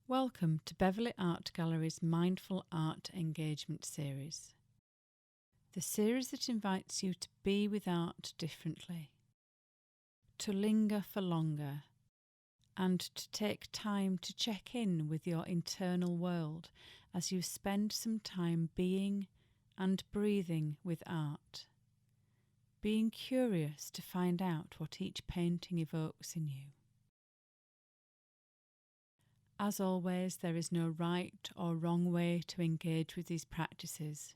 Welcome to Beverley Art Gallery's Mindful Art Engagement series, the series that invites you to be with art differently, to linger for longer, and to take time to check in with your internal world as you spend some time being and breathing with art, being curious to find out what each painting evokes in you. As always, there is no right or wrong way to engage with these practices.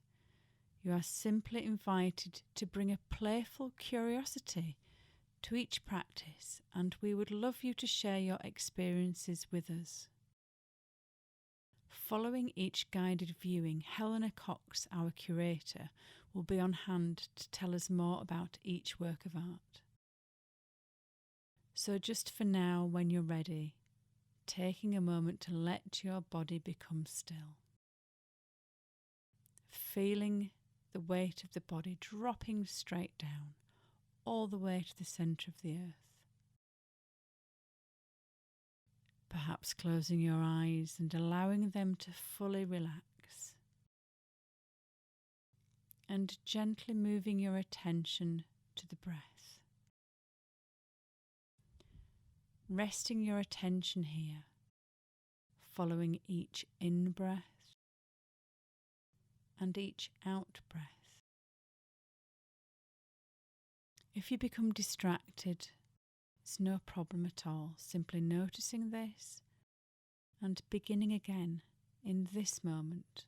You are simply invited to bring a playful curiosity to each practice, and we would love you to share your experiences with us. Following each guided viewing, Helena Cox, our curator, will be on hand to tell us more about each work of art. So just for now, when you're ready, taking a moment to let your body become still. Feeling the weight of the body dropping straight down, all the way to the centre of the earth. Perhaps closing your eyes and allowing them to fully relax. And gently moving your attention to the breath. Resting your attention here, following each in-breath and each out-breath. If you become distracted, it's no problem at all. Simply noticing this and beginning again in this moment.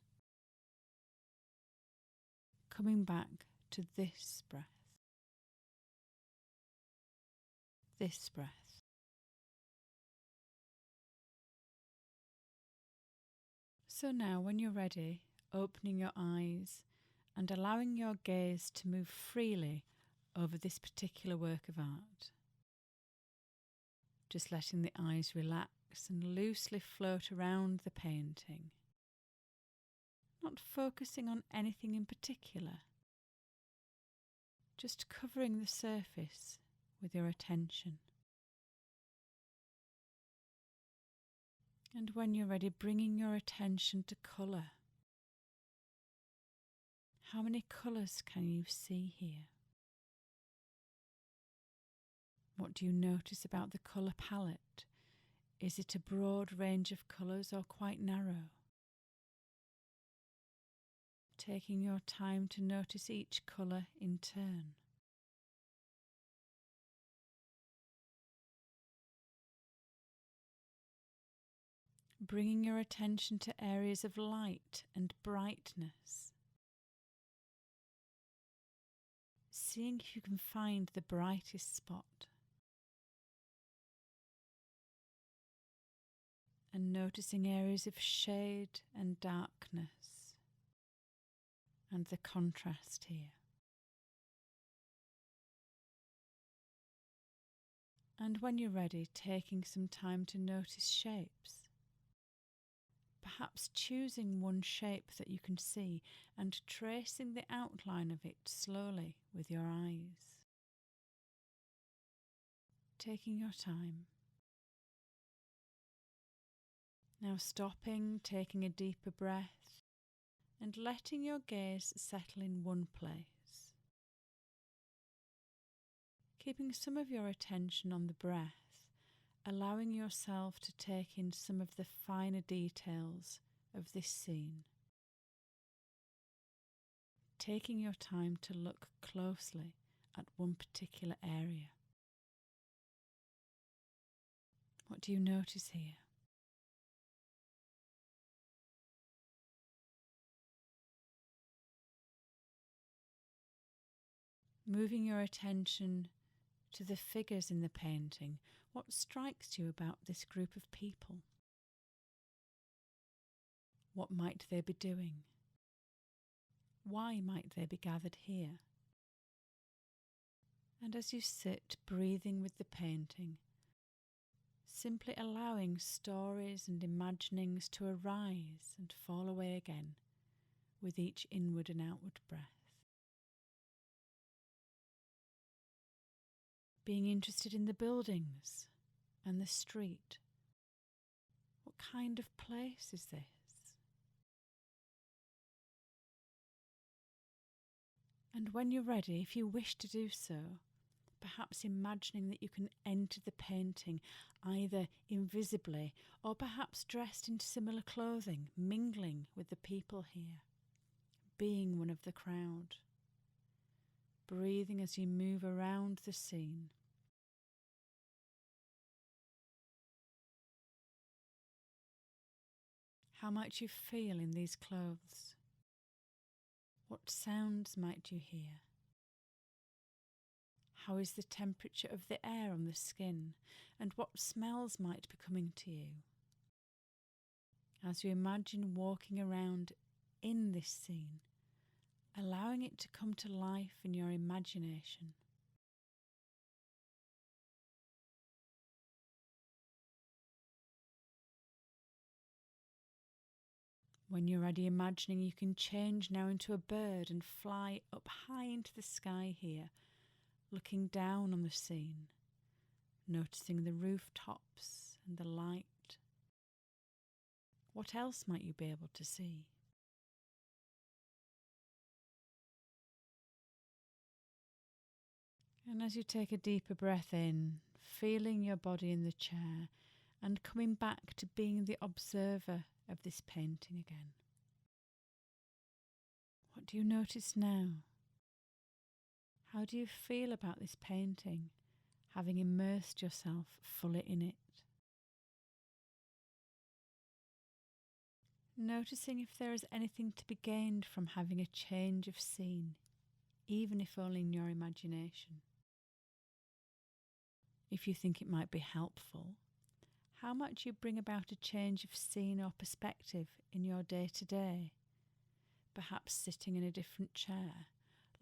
Coming back to this breath. This breath. So now, when you're ready, opening your eyes and allowing your gaze to move freely over this particular work of art. Just letting the eyes relax and loosely float around the painting. Not focusing on anything in particular. Just covering the surface with your attention. And when you're ready, bringing your attention to colour. How many colours can you see here? What do you notice about the colour palette? Is it a broad range of colours or quite narrow? Taking your time to notice each colour in turn. Bringing your attention to areas of light and brightness. Seeing if you can find the brightest spot. And noticing areas of shade and darkness. And the contrast here. And when you're ready, taking some time to notice shapes. Perhaps choosing one shape that you can see and tracing the outline of it slowly with your eyes. Taking your time. Now stopping, taking a deeper breath and letting your gaze settle in one place. Keeping some of your attention on the breath, allowing yourself to take in some of the finer details of this scene. Taking your time to look closely at one particular area. What do you notice here? Moving your attention to the figures in the painting. What strikes you about this group of people? What might they be doing? Why might they be gathered here? And as you sit breathing with the painting, simply allowing stories and imaginings to arise and fall away again with each inward and outward breath. Being interested in the buildings and the street. What What kind of place is this? And when you're ready, if you wish to do so, perhaps imagining that you can enter the painting either invisibly or perhaps dressed in similar clothing, mingling with the people here, being one of the crowd, breathing as you move around the scene. How might you feel in these clothes? What sounds might you hear? How is the temperature of the air on the skin, and what smells might be coming to you? As you imagine walking around in this scene, allowing it to come to life in your imagination. When you're ready, imagining you can change now into a bird and fly up high into the sky here, looking down on the scene, noticing the rooftops and the light. What else might you be able to see? And as you take a deeper breath in, feeling your body in the chair and coming back to being the observer of this painting again. What do you notice now? How do you feel about this painting, having immersed yourself fully in it? Noticing if there is anything to be gained from having a change of scene, even if only in your imagination. If you think it might be helpful, how might you bring about a change of scene or perspective in your day-to-day? Perhaps sitting in a different chair,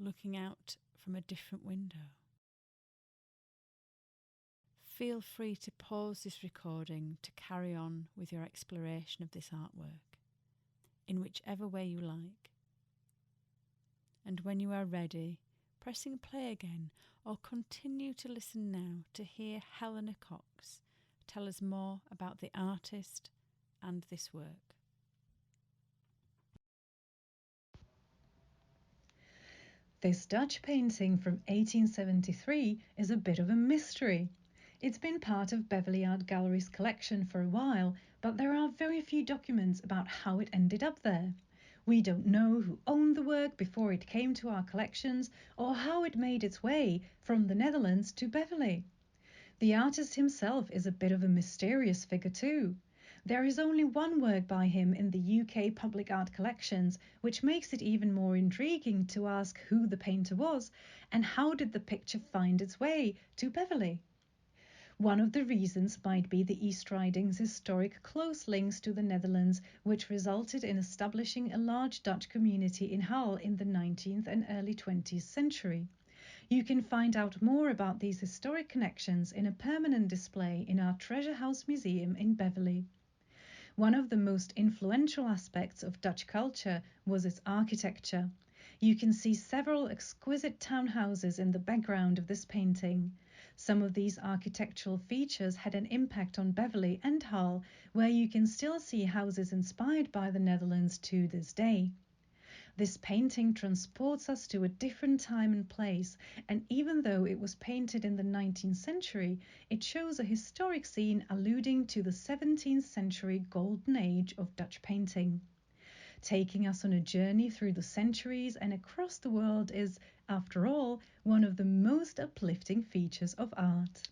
looking out from a different window. Feel free to pause this recording to carry on with your exploration of this artwork, in whichever way you like. And when you are ready, pressing play again, or continue to listen now to hear Helena Cox tell us more about the artist and this work. This Dutch painting from 1873 is a bit of a mystery. It's been part of Beverley Art Gallery's collection for a while, but there are very few documents about how it ended up there. We don't know who owned the work before it came to our collections or how it made its way from the Netherlands to Beverley. The artist himself is a bit of a mysterious figure too. There is only one work by him in the UK public art collections, which makes it even more intriguing to ask who the painter was and how did the picture find its way to Beverley. One of the reasons might be the East Riding's historic close links to the Netherlands, which resulted in establishing a large Dutch community in Hull in the 19th and early 20th century. You can find out more about these historic connections in a permanent display in our Treasure House Museum in Beverley. One of the most influential aspects of Dutch culture was its architecture. You can see several exquisite townhouses in the background of this painting. Some of these architectural features had an impact on Beverley and Hull, where you can still see houses inspired by the Netherlands to this day. This painting transports us to a different time and place, and even though it was painted in the 19th century, it shows a historic scene alluding to the 17th century golden age of Dutch painting. Taking us on a journey through the centuries and across the world is, after all, one of the most uplifting features of art.